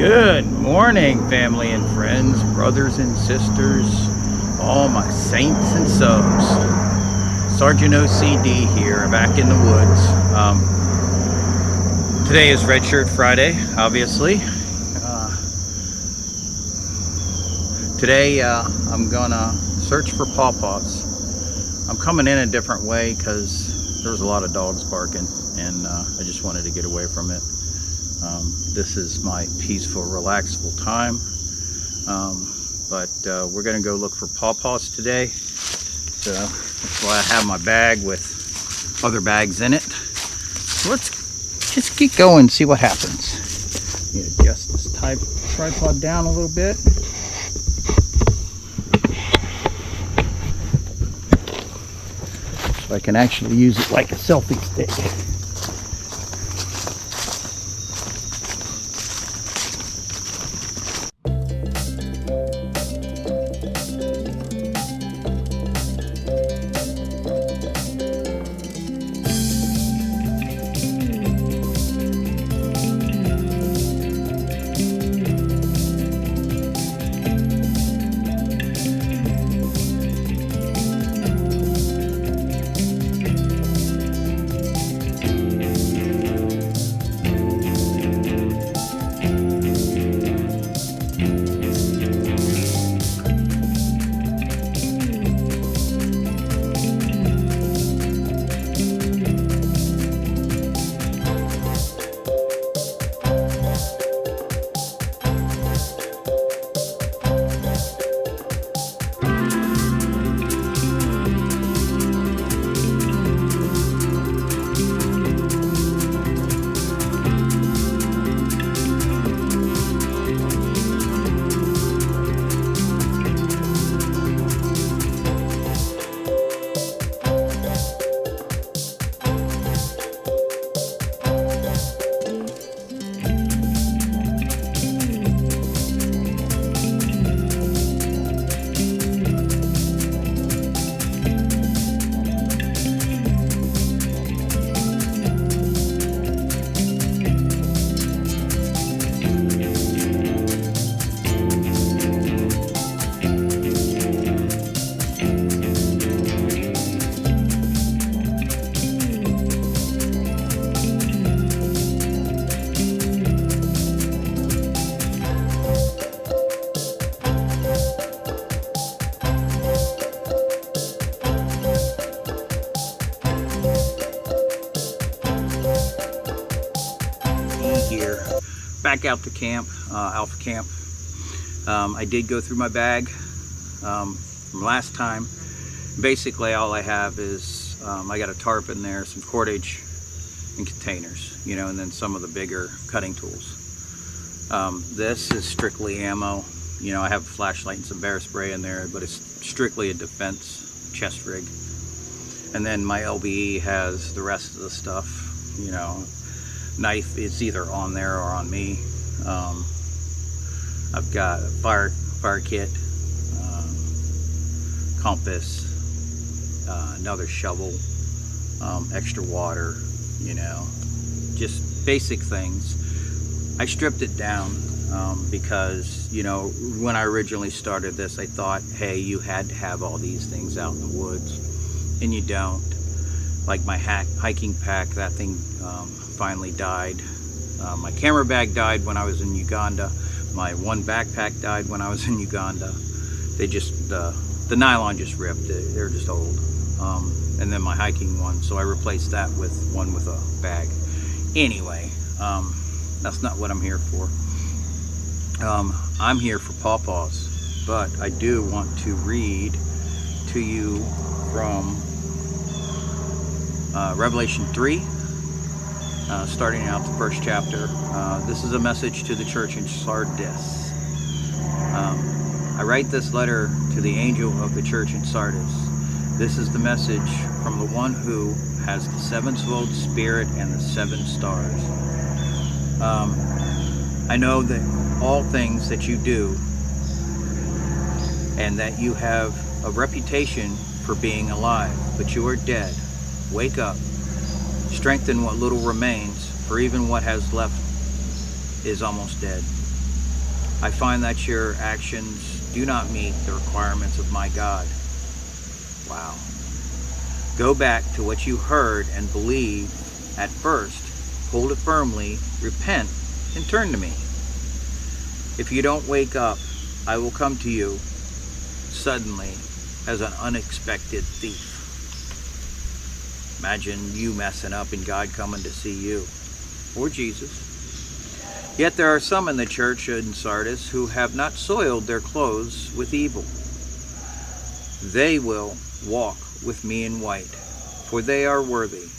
Good morning, family and friends, brothers and sisters, all my saints and subs. Sergeant OCD here, back in the woods. Today is Red Shirt Friday, obviously. Today I'm gonna search for Paw Paws. I'm coming in a different way because there's a lot of dogs barking, and I just wanted to get away from it. This is my peaceful, relaxful time. But we're gonna go look for Paw Paws today. So that's why I have my bag with other bags in it. So let's just keep going and see what happens. Let me adjust this tripod down a little bit. So I can actually use it like a selfie stick. Here, back out to camp, Alpha Camp. I did go through my bag from last time. Basically, all I have is I got a tarp in there, some cordage, and containers, and then some of the bigger cutting tools. This is strictly ammo. I have a flashlight and some bear spray in there, but it's strictly a defense chest rig. And then my LBE has the rest of the stuff. Knife is either on there or on me. I've got a fire kit, compass, another shovel, extra water, just basic things. I stripped it down because, when I originally started this, I thought, hey, you had to have all these things out in the woods, and you don't. Like my hiking pack, that thing finally died. My camera bag died when I was in Uganda. My one backpack died when I was in Uganda. They just, the nylon just ripped. They're just old. And then my hiking one, so I replaced that with one with a bag. Anyway, that's not what I'm here for. I'm here for Paw Paws, but I do want to read to you from Revelation 3. Starting out the first chapter. This is a message to the church in Sardis. I write this letter to the angel of the church in Sardis. This is the message from the one who has the sevenfold spirit and the 7 stars. I know that all things that you do, and that you have a reputation for being alive, but you are dead. Wake up. Strengthen what little remains, for even what has left is almost dead. I find that your actions do not meet the requirements of my God. Wow. Go back to what you heard and believe at first. Hold it firmly, repent, and turn to me. If you don't wake up, I will come to you suddenly as an unexpected thief. Imagine you messing up and God coming to see you, or Jesus. Yet there are some in the church in Sardis who have not soiled their clothes with evil. They will walk with me in white, for they are worthy.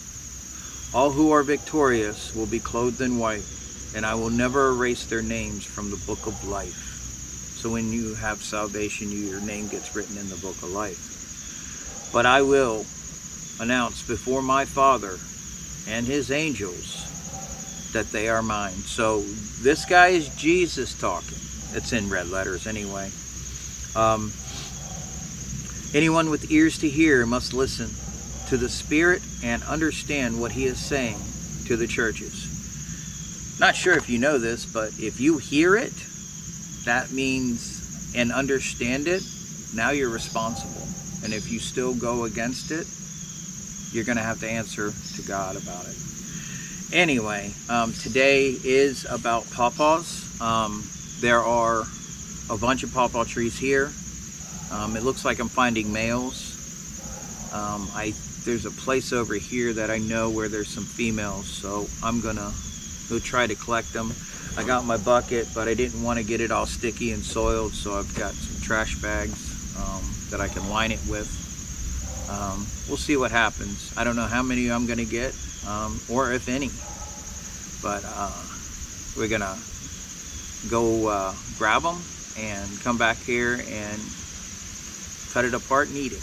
All who are victorious will be clothed in white, and I will never erase their names from the book of life. So when you have salvation, your name gets written in the book of life. But I will announce before my Father and his angels that they are mine. So this guy is Jesus talking. It's in red letters anyway. Anyone with ears to hear must listen to the Spirit and understand what he is saying to the churches. Not sure if you know this, but if you hear it, that means, and understand it, now you're responsible. And if you still go against it, you're going to have to answer to God about it. Anyway, today is about pawpaws. There are a bunch of pawpaw trees here. It looks like I'm finding males. There's a place over here that I know where there's some females, so I'm gonna go try to collect them. I got my bucket, but I didn't want to get it all sticky and soiled, so I've got some trash bags that I can line it with. We'll see what happens. I don't know how many I'm gonna get, or if any, but we're gonna go grab them and come back here and cut it apart and eat it.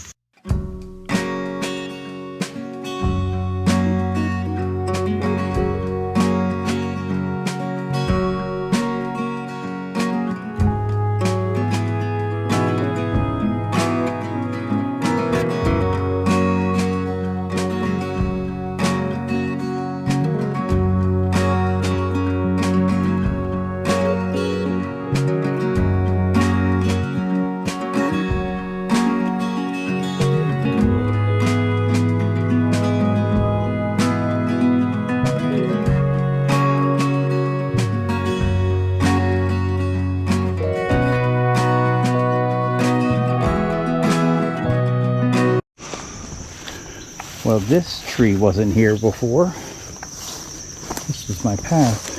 Well, this tree wasn't here before. This is my path.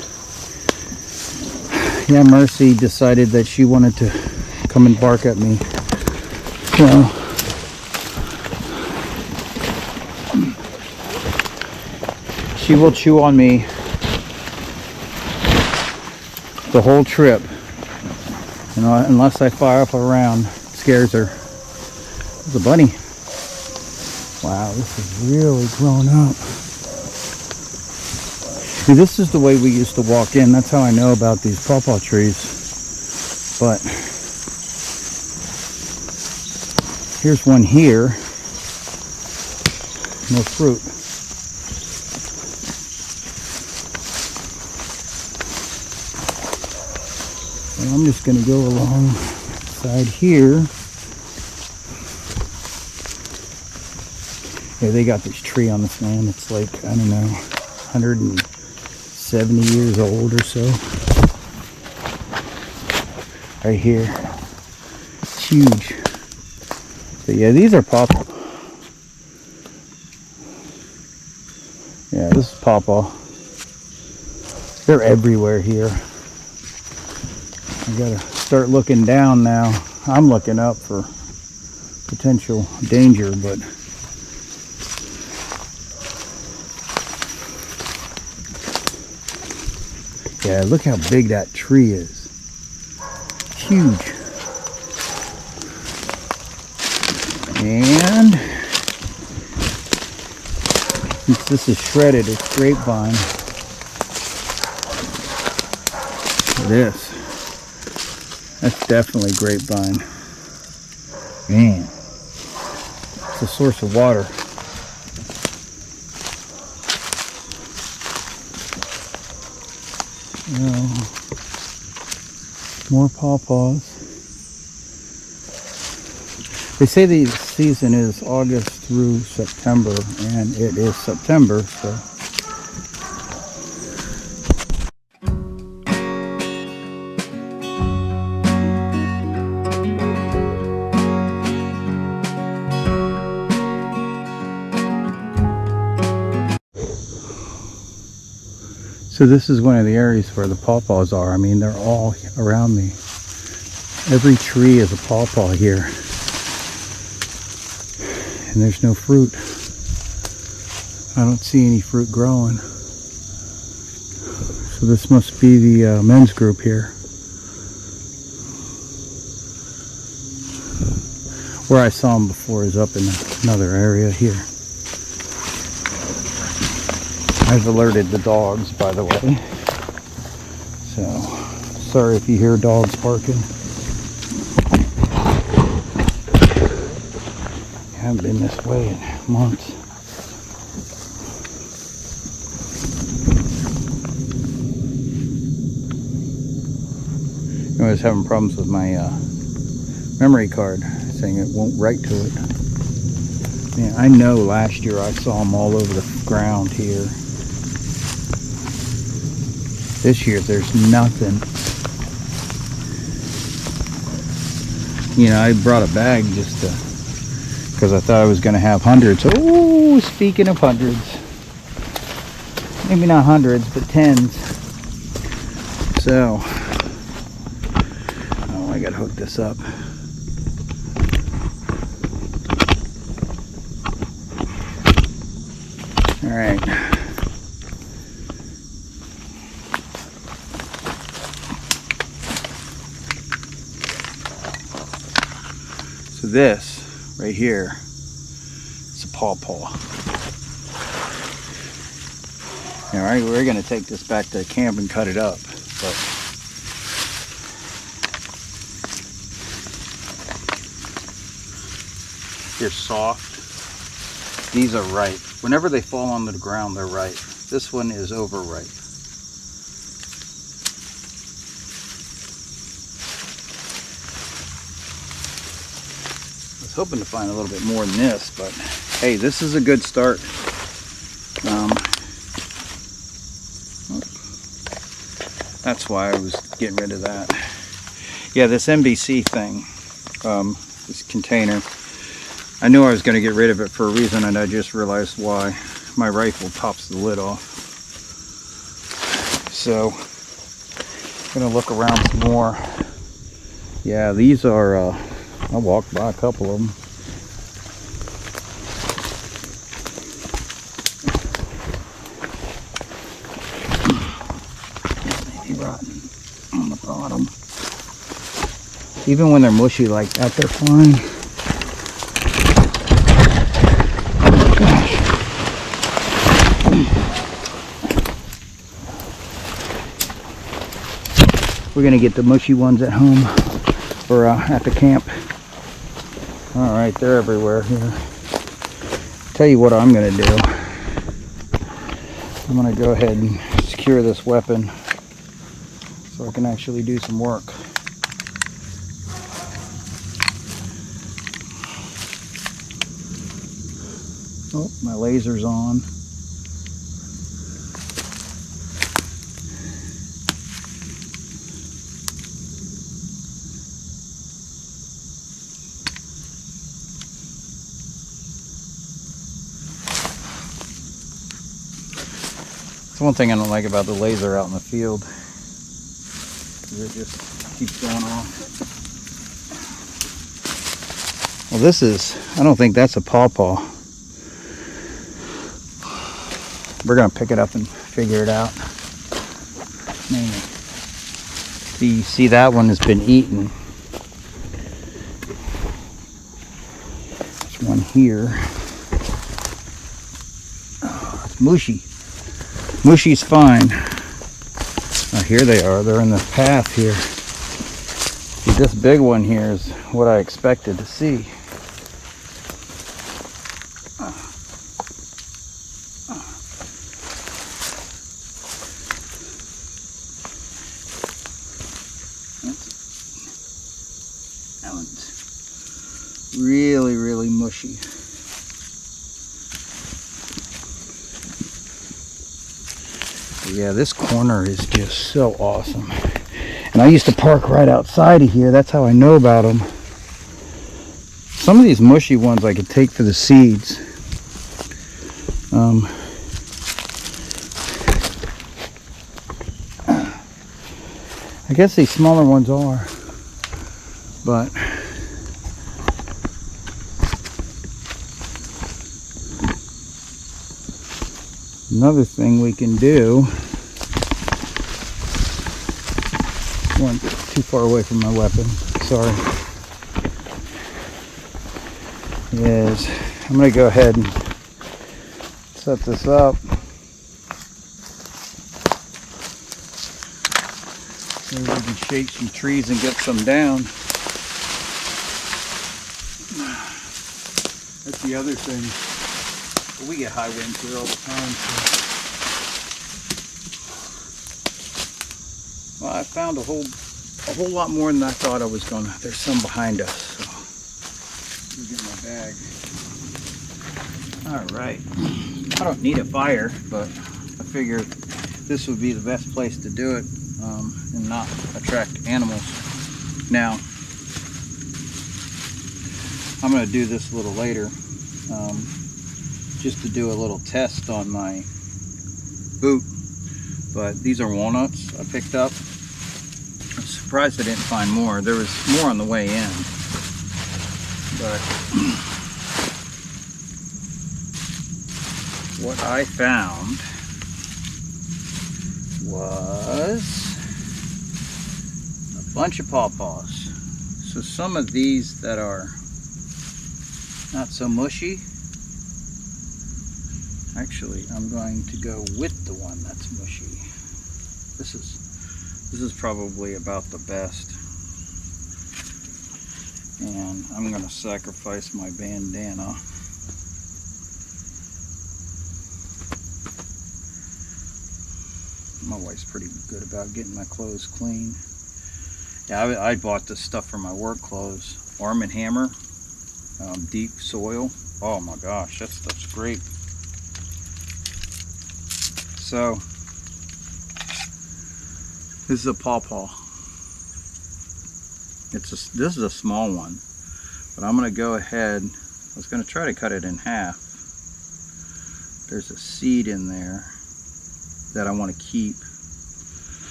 Yeah, Mercy decided that she wanted to come and bark at me. So she will chew on me the whole trip. You know, unless I fire up a round, it scares her. There's a bunny. Wow, this is really grown up. See, this is the way we used to walk in. That's how I know about these pawpaw trees. But here's one here. No fruit. And I'm just going to go alongside here. Yeah, they got this tree on this land. It's like, I don't know, 170 years old or so. Right here. It's huge. But yeah, these are pawpaw. Yeah, this is pawpaw. They're everywhere here. I gotta start looking down now. I'm looking up for potential danger, but yeah, look how big that tree is. Huge. And since this is shredded, it's grapevine. This. That's definitely grapevine. Man. It's a source of water. More pawpaws. They say the season is August through September, and it is September, so. So this is one of the areas where the pawpaws are. I mean, they're all around me. Every tree is a pawpaw here. And there's no fruit. I don't see any fruit growing. So this must be the men's group here. Where I saw them before is up in another area here. I've alerted the dogs, by the way. So, sorry if you hear dogs barking. I haven't been this way in months. I was having problems with my memory card, saying it won't write to it. Yeah, I know last year I saw them all over the ground here. This year there's nothing. You know, I brought a bag just to, because I thought I was going to have hundreds. Oh, speaking of hundreds. Maybe not hundreds, but tens. So, oh, I got to hook this up. All right. So this right here is a pawpaw. All right, we're going to take this back to camp and cut it up. But they're soft. These are ripe. Whenever they fall onto the ground, they're ripe. This one is overripe. I was hoping to find a little bit more than this, but hey, this is a good start. That's why I was getting rid of that. Yeah, this NBC thing, this container, I knew I was going to get rid of it for a reason, and I just realized why. My rifle pops the lid off. So, I'm going to look around some more. Yeah, these are, I walked by a couple of them. Maybe rotten on the bottom. Even when they're mushy like that, they're fine. We're gonna get the mushy ones at home or at the camp. All right, they're everywhere here. Tell you what I'm gonna do. I'm gonna go ahead and secure this weapon so I can actually do some work. Oh, my laser's on. That's one thing I don't like about the laser out in the field. It just keeps going off. Well, this is, I don't think that's a pawpaw. We're going to pick it up and figure it out. Maybe. See, that one has been eaten. There's one here. Oh, it's mushy. Mushy's fine. Oh, here they are. They're in the path here. See, this big one here is what I expected to see. Really, really mushy. But yeah, this corner is just so awesome. And I used to park right outside of here. That's how I know about them. Some of these mushy ones I could take for the seeds. I guess these smaller ones are, but another thing we can do, one too far away from my weapon, sorry, is I'm going to go ahead and set this up. Maybe we can shake some trees and get some down. That's the other thing. But we get high winds here all the time. So. Well, I found a whole lot more than I thought I was going to. There's some behind us. So. Let me get my bag. All right. I don't need a fire, but I figured this would be the best place to do it. And not attract animals. Now, I'm going to do this a little later, just to do a little test on my boot. But these are walnuts I picked up. I'm surprised I didn't find more. There was more on the way in. But what I found was bunch of pawpaws. So some of these that are not so mushy, actually I'm going to go with the one that's mushy. This is probably about the best. And I'm going to sacrifice my bandana. My wife's pretty good about getting my clothes clean. Yeah, I bought this stuff for my work clothes. Arm & Hammer, deep soil. Oh my gosh, that stuff's great. So, this is a pawpaw. This is a small one, but I'm going to go ahead. I was going to try to cut it in half. There's a seed in there that I want to keep.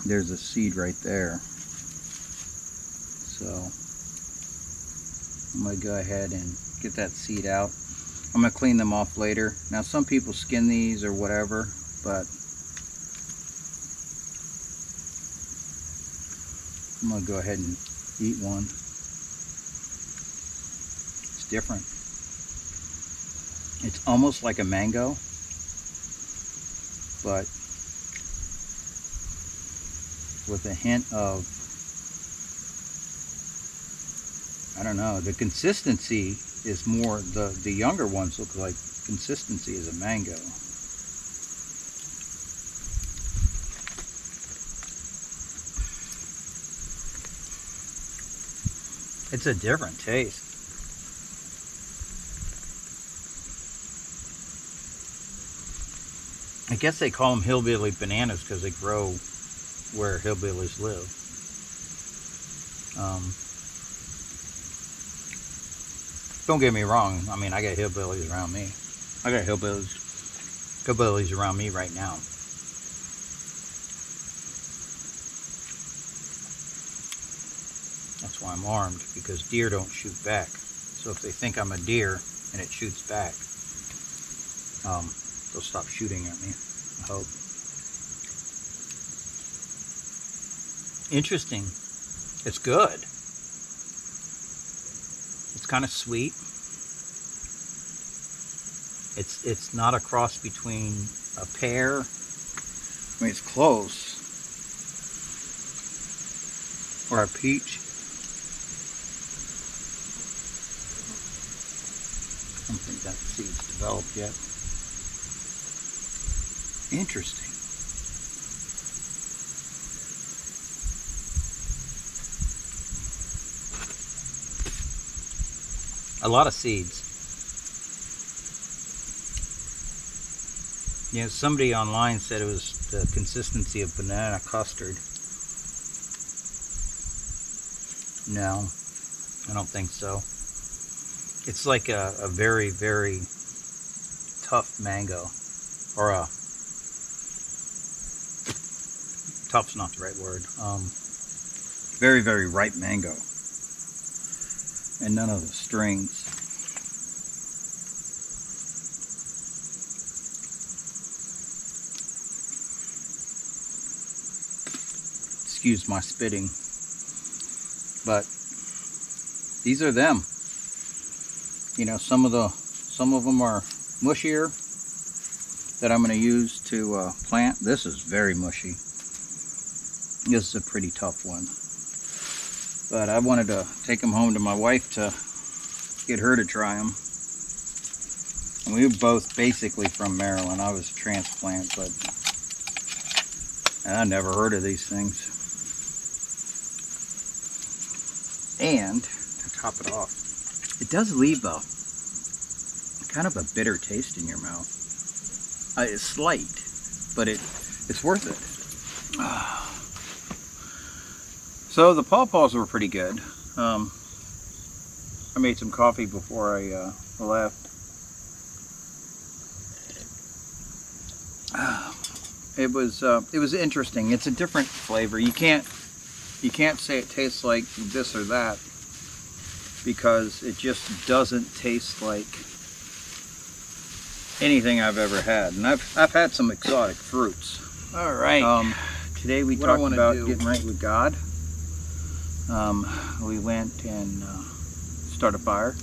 There's a seed right there. So I'm going to go ahead and get that seed out. I'm going to clean them off later. Now some people skin these or whatever, but I'm going to go ahead and eat one. It's different. It's almost like a mango, but with a hint of, I don't know, the consistency is more, the younger ones look like consistency is a mango. It's a different taste. I guess they call them hillbilly bananas because they grow where hillbillies live. Don't get me wrong, I mean, I got hillbillies around me. I got hillbillies around me right now. That's why I'm armed, because deer don't shoot back. So if they think I'm a deer and it shoots back, they'll stop shooting at me, I hope. Interesting. It's good. It's kind of sweet. It's not a cross between a pear. I mean, it's close. Or a peach. I don't think that seed's developed yet. Interesting. A lot of seeds. Yeah, somebody online said it was the consistency of banana custard. No, I don't think so. It's like a very, very tough mango. Or a... tough's not the right word. Very, very ripe mango. And none of the strings. Excuse my spitting. But these are them. You know, some of them are mushier that I'm going to use to plant. This is very mushy. This is a pretty tough one. But I wanted to take them home to my wife to get her to try them. And we were both basically from Maryland. I was a transplant, but I never heard of these things. And to top it off, it does leave a kind of a bitter taste in your mouth. It's slight, but it's worth it. So the Paw Paws were pretty good. I made some coffee before I left. It was interesting. It's a different flavor. You can't say it tastes like this or that, because it just doesn't taste like anything I've ever had. And I've had some exotic fruits. All right. Today we talked about getting right with God. We went and started a fire.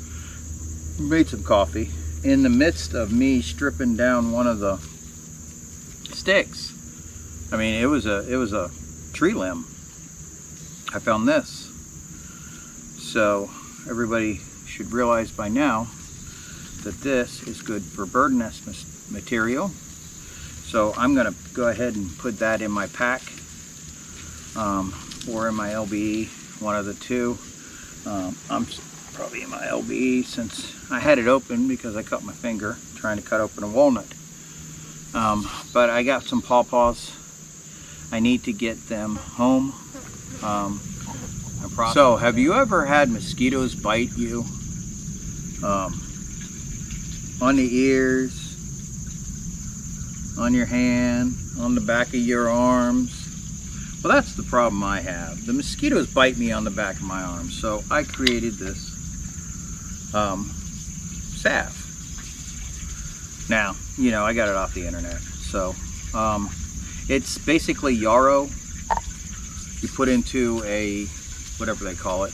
Made some coffee. In the midst of me stripping down one of the sticks, I mean, it was a tree limb. I found this. So everybody should realize by now that this is good for bird nest material. So I'm going to go ahead and put that in my pack, or in my LBE, one of the two. I'm probably in my LBE since I had it open because I cut my finger trying to cut open a walnut. But I got some Paw Paws. I need to get them home. So, have you ever had mosquitoes bite you? On the ears, on your hand, on the back of your arms? Well, that's the problem I have. The mosquitoes bite me on the back of my arms, so I created this salve. Now, you know, I got it off the internet. So, it's basically yarrow. You put into a, whatever they call it.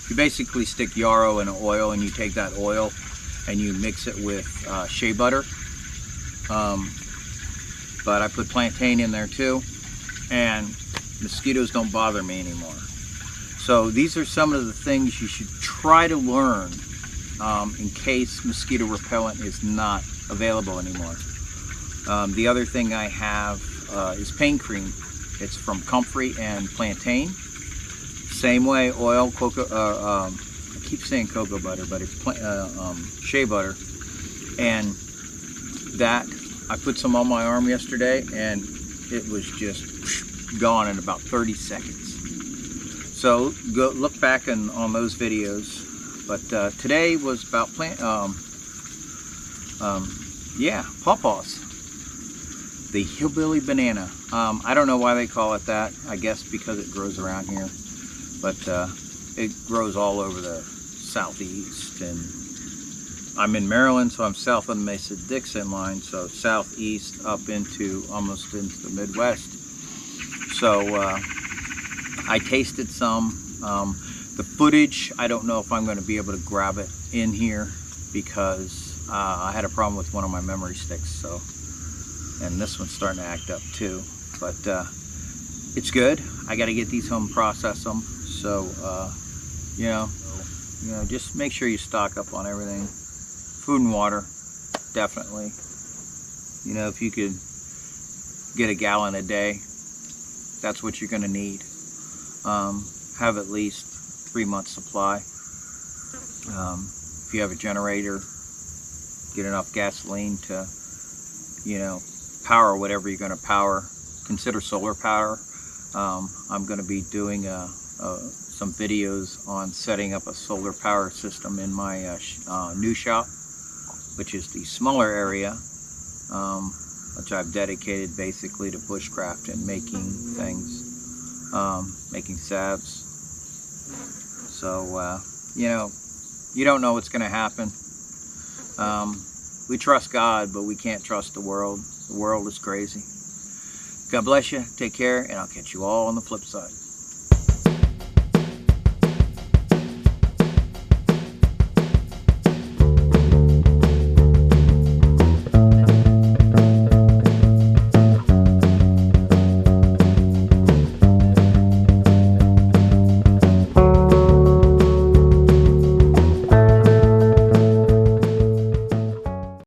You basically stick yarrow in oil, and you take that oil and you mix it with shea butter. But I put plantain in there too, and mosquitoes don't bother me anymore. So these are some of the things you should try to learn in case mosquito repellent is not available anymore. The other thing I have is pain cream. It's from comfrey and plantain. Same way, oil, cocoa. I keep saying cocoa butter, but it's shea butter. And that, I put some on my arm yesterday, and it was just gone in about 30 seconds. So go look back on those videos. But today was about Paw Paws. The hillbilly banana. I don't know why they call it that. I guess because it grows around here. But it grows all over the southeast. And I'm in Maryland, so I'm south of the Mason-Dixon line. So southeast up into almost into the Midwest. So I tasted some. The footage, I don't know if I'm going to be able to grab it in here because I had a problem with one of my memory sticks. So. And this one's starting to act up too, but it's good. I got to get these home, process them. So you know, just make sure you stock up on everything. Food and water, definitely. You know, if you could get a gallon a day, that's what you're going to need. Have at least 3 months supply. if you have a generator, get enough gasoline to, power whatever you're going to power. Consider solar power. I'm going to be doing some videos on setting up a solar power system in my new shop, which is the smaller area, which I've dedicated basically to bushcraft and making things, making salves. So, you don't know what's going to happen. We trust God, but we can't trust the world. The world is crazy. God bless you. Take care, and I'll catch you all on the flip side.